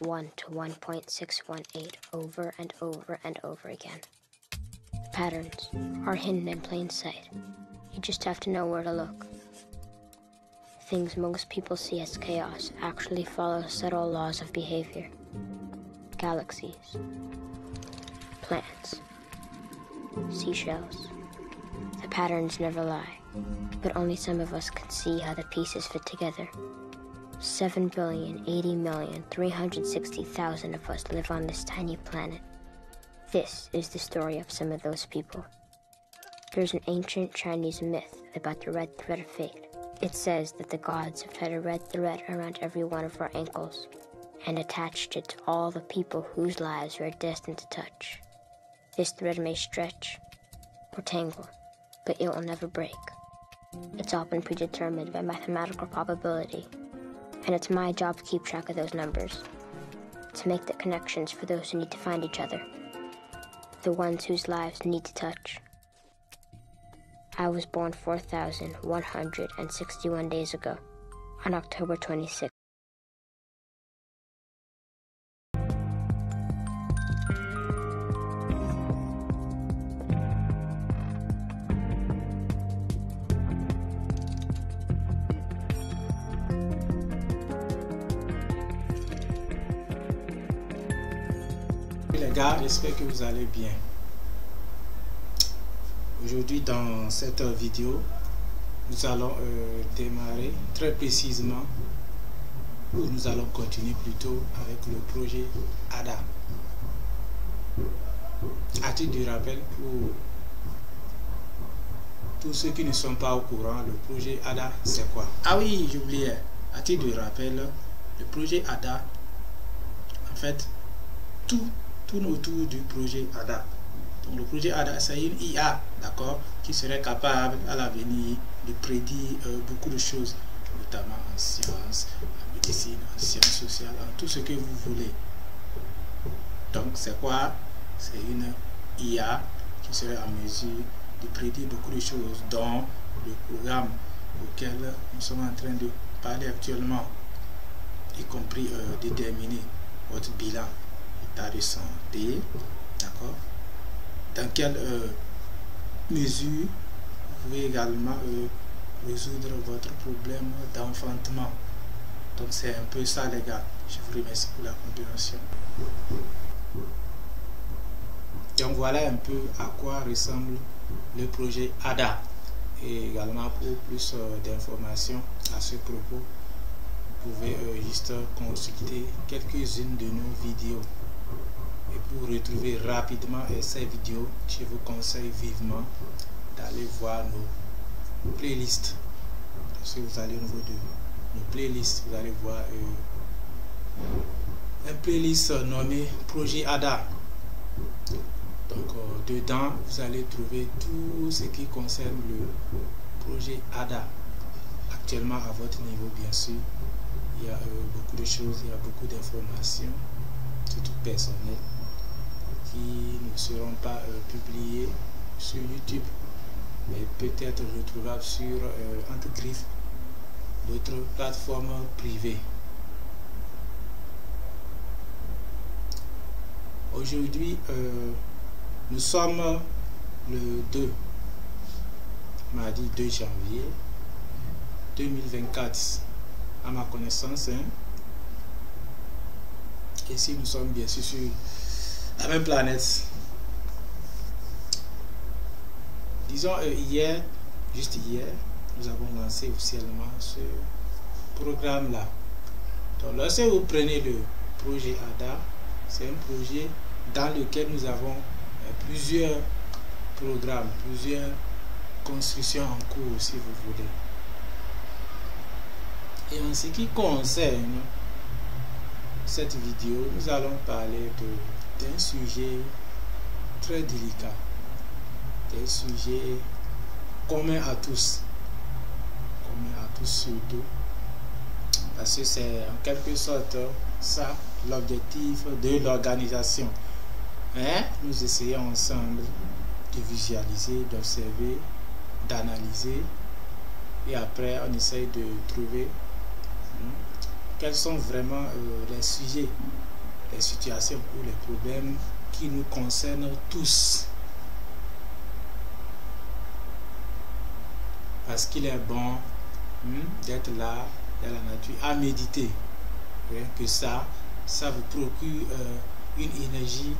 1 to 1.618 over and over and over again. The patterns are hidden in plain sight. You just have to know where to look. Things most people see as chaos actually follow subtle laws of behavior. Galaxies, plants, seashells. The patterns never lie, but only some of us can see how the pieces fit together. 7,080,360,000 of us live on this tiny planet. This is the story of some of those people. There's an ancient Chinese myth about the red thread of fate. It says that the gods have tied a red thread around every one of our ankles and attached it to all the people whose lives we are destined to touch. This thread may stretch or tangle, but it will never break. It's all been predetermined by mathematical probability, and it's my job to keep track of those numbers, to make the connections for those who need to find each other, the ones whose lives need to touch. I was born 4,161 days ago, on October 26th. Les gars, j'espère que vous allez bien. Aujourd'hui, dans cette vidéo, nous allons démarrer très précisément, ou nous allons continuer plutôt avec le projet ADA. À titre de rappel, pour tous ceux qui ne sont pas au courant, le projet ADA, c'est quoi? Ah oui, j'oubliais. À titre de rappel, le projet ADA, en fait, tout tourne autour du projet ADA. Donc le projet ADA, c'est une IA, d'accord, qui serait capable à l'avenir de prédire beaucoup de choses, notamment en sciences, en médecine, en sciences sociales, en tout ce que vous voulez. Donc c'est quoi? C'est une IA qui serait en mesure de prédire beaucoup de choses, dont le programme auquel nous sommes en train de parler actuellement, y compris déterminer votre bilan de santé, d'accord, dans quelle mesure vous pouvez également résoudre votre problème d'enfantement. Donc c'est un peu ça les gars, je vous remercie pour la compréhension. Donc voilà un peu à quoi ressemble le projet ADA, et également pour plus d'informations à ce propos, vous pouvez juste consulter quelques-unes de nos vidéos. Et pour retrouver rapidement ces vidéos, je vous conseille vivement d'aller voir nos playlists. Si vous allez au niveau de nos playlists, vous allez voir un playlist nommé Projet ADA. Donc dedans, vous allez trouver tout ce qui concerne le projet ADA. Actuellement à votre niveau, bien sûr, il y a beaucoup de choses, il y a beaucoup d'informations, surtout personnelles, qui ne seront pas publiés sur YouTube, mais peut-être retrouvables sur entre griffes d'autres plateformes privées. Aujourd'hui, nous sommes le mardi 2 janvier 2024, à ma connaissance, hein. Et si nous sommes bien sûr sur la même planète. Disons hier, juste hier, nous avons lancé officiellement ce programme là. Donc lorsque vous prenez le projet ADA, c'est un projet dans lequel nous avons plusieurs programmes, plusieurs constructions en cours, si vous voulez. Et en ce qui concerne cette vidéo, nous allons parler d'un sujet très délicat, d'un sujet commun à tous surtout, parce que c'est en quelque sorte ça l'objectif de l'organisation. Nous essayons ensemble de visualiser, d'observer, d'analyser, et après on essaye de trouver quels sont vraiment les sujets les situations ou les problèmes qui nous concernent tous. Parce qu'il est bon d'être là dans la nature à méditer. Rien que ça vous procure une énergie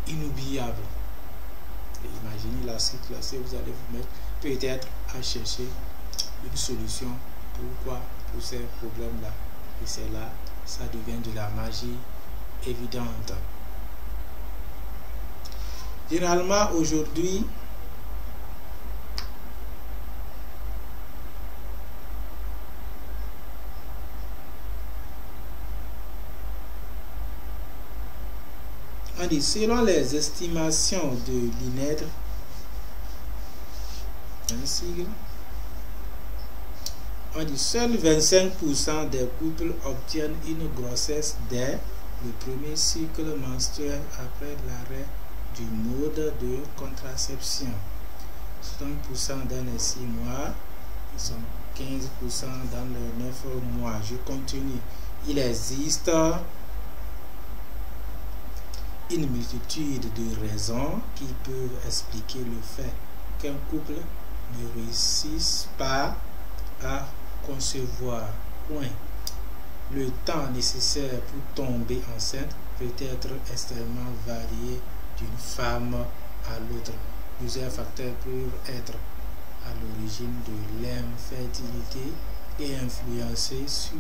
inoubliable. Et imaginez la situation, vous allez vous mettre peut-être à chercher une solution pour ces problèmes-là. Et c'est là, ça devient de la magie évidente. Généralement, aujourd'hui, on dit, selon les estimations de l'INED, un sigle, on dit seuls 25% des couples obtiennent une grossesse dès le premier cycle menstruel après l'arrêt du mode de contraception. 30% dans les 6 mois, ils sont 15% dans les 9 mois. Je continue. Il existe une multitude de raisons qui peuvent expliquer le fait qu'un couple ne réussisse pas à concevoir. Point. Le temps nécessaire pour tomber enceinte peut être extrêmement varié d'une femme à l'autre. Plusieurs facteurs peuvent être à l'origine de l'infertilité et influencer sur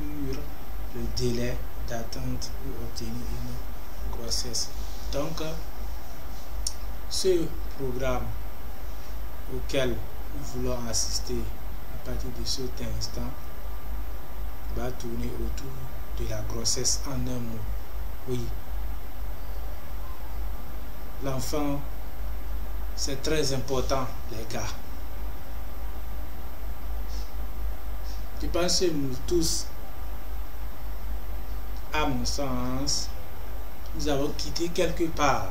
le délai d'attente pour obtenir une grossesse. Donc, ce programme auquel nous voulons assister à partir de cet instant va tourner autour de la grossesse en un mot. Oui. L'enfant, c'est très important, les gars. Je pense que nous tous, à mon sens, nous avons quitté quelque part.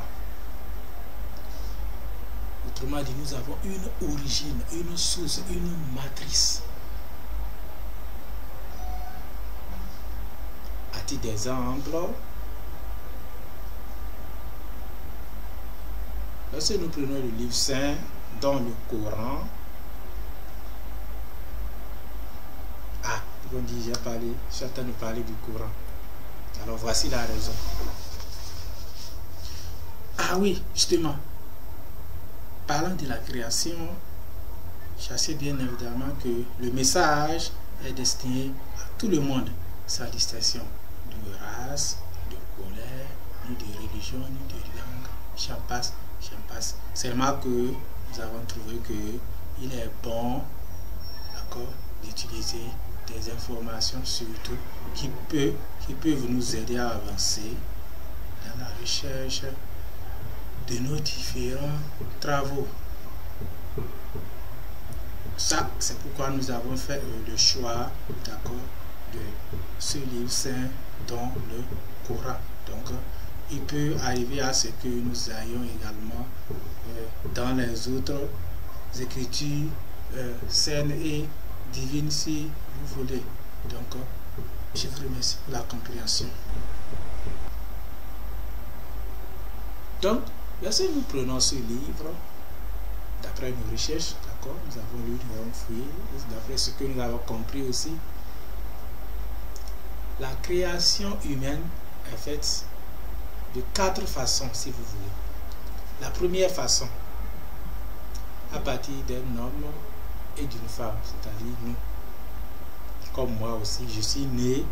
Autrement dit, nous avons une origine, une source, une matrice. À titre d'exemple, lorsque nous prenons le livre saint, dans le Coran, on dit, j'ai parlé, je suis en train de parler du Coran. Alors voici la raison. Ah oui, justement, parlant de la création, je sais bien évidemment que le message est destiné à tout le monde, sans distinction de race, de couleur, ni de religion, ni de langue, j'en passe. Seulement que nous avons trouvé qu'il est bon, d'accord, d'utiliser des informations surtout qui peuvent nous aider à avancer dans la recherche de nos différents travaux. Ça, c'est pourquoi nous avons fait le choix, d'accord, de ce livre saint dans le Coran. Donc, il peut arriver à ce que nous ayons également dans les autres écritures saines et divines, si vous voulez. Donc, je vous remercie pour la compréhension. Donc, lorsque nous prenons ce livre, d'après nos recherches, d'accord, nous avons lu, nous avons fouillé, d'après ce que nous avons compris aussi, la création humaine est faite de 4 façons, si vous voulez. La première façon, à partir d'un homme et d'une femme, c'est-à-dire nous. Comme moi aussi, je suis né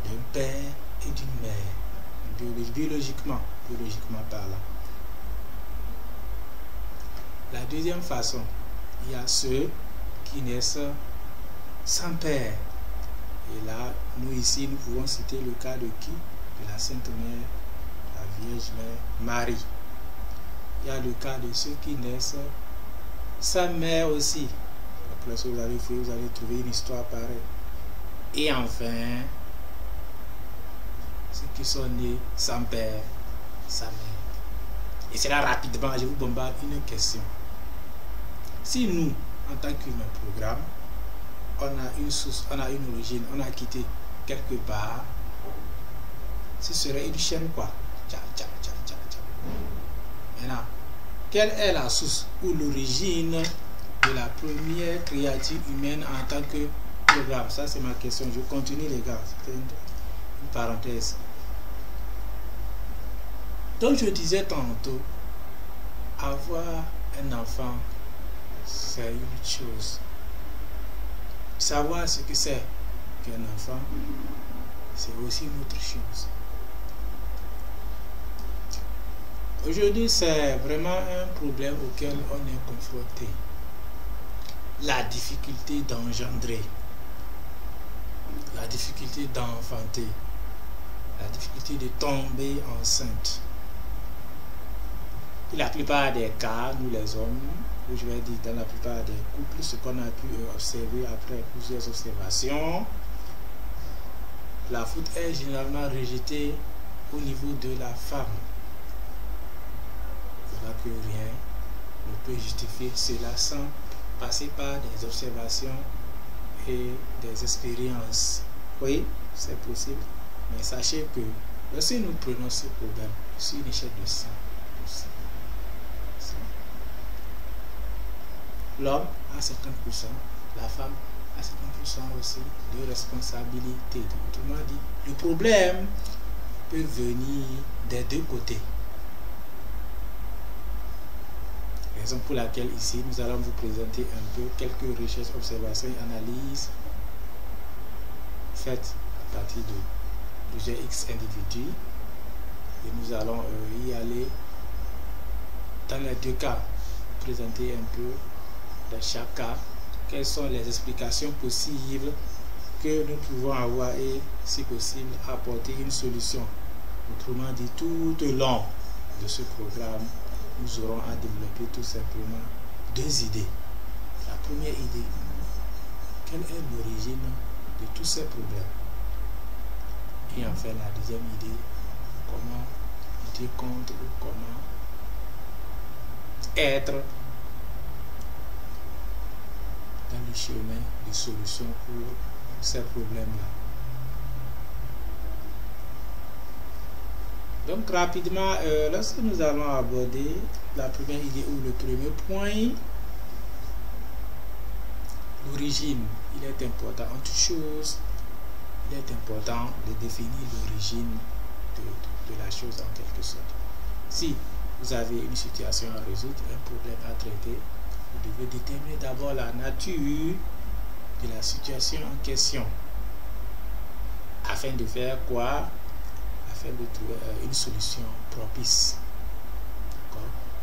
d'un père et d'une mère, biologiquement parlant. La deuxième façon, il y a ceux qui naissent sans père. Et là, nous ici, nous pouvons citer le cas de qui? De la Sainte Mère, la Vierge Mère, Marie. Il y a le cas de ceux qui naissent sans mère aussi. Après ça, vous allez trouver une histoire pareille. Et enfin, ceux qui sont nés sans père, sans mère. Et c'est là rapidement, je vous bombarde une question. Si nous, en tant qu'humain programme, on a une source, on a une origine, on a quitté quelque part, ce serait une chaîne quoi? Maintenant, quelle est la source ou l'origine de la première créature humaine en tant que programme? Ça, c'est ma question. Je continue, les gars. C'était une parenthèse. Donc, je disais tantôt, avoir un enfant, c'est une chose. Savoir ce que c'est qu'un enfant, c'est aussi une autre chose. Aujourd'hui, c'est vraiment un problème auquel on est confronté. La difficulté d'engendrer, la difficulté d'enfanter, la difficulté de tomber enceinte. Dans la plupart des cas, nous les hommes, ou je vais dire dans la plupart des couples, ce qu'on a pu observer après plusieurs observations, la faute est généralement rejetée au niveau de la femme. Voilà que rien ne peut justifier cela sans passer par des observations et des expériences. Oui, c'est possible, mais sachez que lorsque nous prenons ce problème sur une échelle de 100, l'homme a 50%, la femme a 50% aussi de responsabilité. Autrement dit, le problème peut venir des deux côtés. Raison pour laquelle ici nous allons vous présenter un peu quelques recherches, observations et analyses faites à partir de plusieurs X individus, et nous allons y aller dans les deux cas, présenter un peu dans chaque cas quelles sont les explications possibles que nous pouvons avoir et si possible apporter une solution. Autrement dit, tout au long de ce programme, nous aurons à développer tout simplement deux idées. La première idée, quelle est l'origine de tous ces problèmes? Et enfin la deuxième idée, comment lutter contre ou comment être dans le chemin de solution pour ces problèmes-là. Donc rapidement, lorsque nous allons aborder la première idée ou le premier point, l'origine, il est important. En toute chose, il est important de définir l'origine de la chose en quelque sorte. Si vous avez une situation à résoudre, un problème à traiter, vous devez déterminer d'abord la nature de la situation en question. Afin de faire quoi? Afin de trouver une solution propice.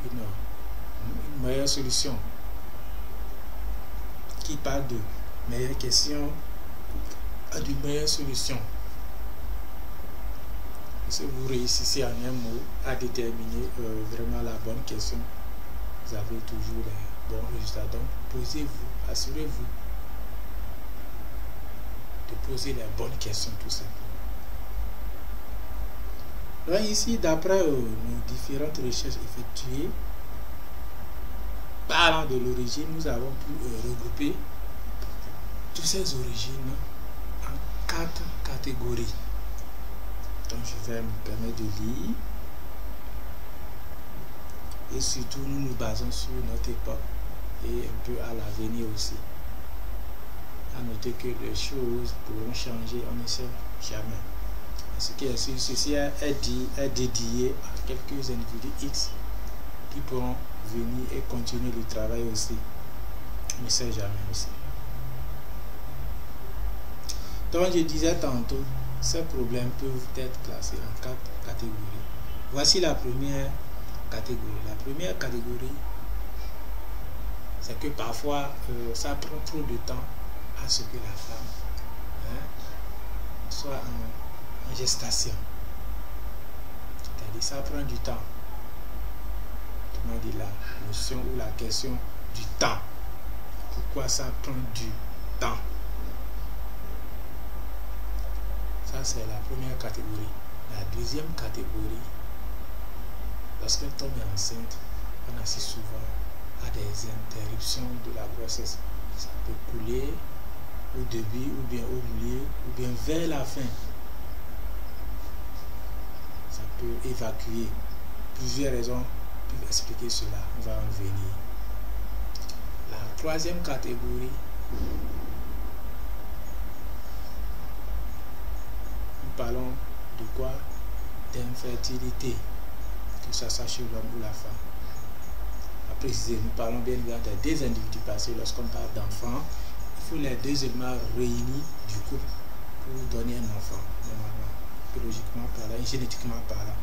Une meilleure solution. Qui parle de meilleure question à d'une meilleure solution. Si vous réussissez en un mot à déterminer vraiment la bonne question, vous avez toujours les bons résultats. Donc, posez-vous, assurez-vous de poser les bonnes questions tout simplement. Donc ici, d'après nos différentes recherches effectuées, parlant de l'origine, nous avons pu regrouper toutes ces origines en 4 catégories. Donc je vais me permettre de lire. Et surtout, nous nous basons sur notre époque et un peu à l'avenir aussi. À noter que les choses pourront changer, on ne sait jamais. Ce qui est sûr, ceci est dédié à quelques individus X qui pourront venir et continuer le travail aussi. On ne sait jamais aussi. Donc je disais tantôt, ces problèmes peuvent être classés en 4 catégories. Voici la première catégorie. La première catégorie, c'est que parfois ça prend trop de temps à ce que la femme soit en gestation. C'est-à-dire ça prend du temps. Comment dire, la notion ou la question du temps. Pourquoi ça prend du temps? Ça c'est la première catégorie. La deuxième catégorie, lorsqu'elle tombe enceinte, on assiste souvent à des interruptions de la grossesse. Ça peut couler au début ou bien au milieu ou bien vers la fin. Ça peut évacuer. Plusieurs raisons pour expliquer cela. On va en venir. La troisième catégorie, nous parlons de quoi? D'infertilité, que ce soit chez l'homme ou la femme. À préciser, nous parlons bien évidemment des individus, parce que lorsqu'on parle d'enfants, il faut les deux éléments réunis du couple pour donner un enfant, normalement, biologiquement parlant et génétiquement parlant.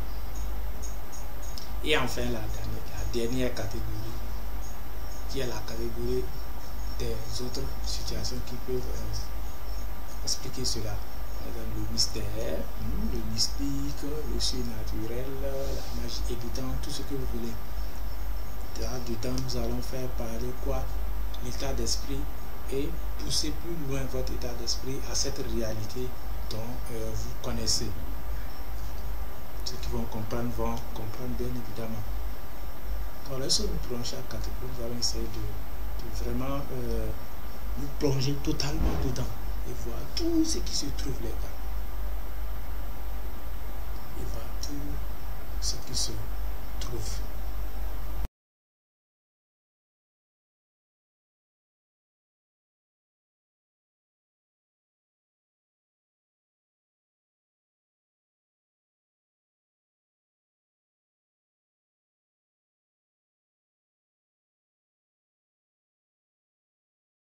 Et enfin, la dernière catégorie, qui est la catégorie des autres situations qui peuvent expliquer cela. Le mystère, le mystique, le surnaturel, la magie évidente, tout ce que vous voulez. Là-dedans, nous allons faire parler quoi? L'état d'esprit, et pousser plus loin votre état d'esprit à cette réalité dont vous connaissez. Ceux qui vont comprendre bien évidemment. Alors, lorsque nous prenons chaque catégorie, nous allons essayer de vraiment nous plonger totalement dedans et voir tout ce qui se trouve là-bas. Et voir tout ce qui se trouve.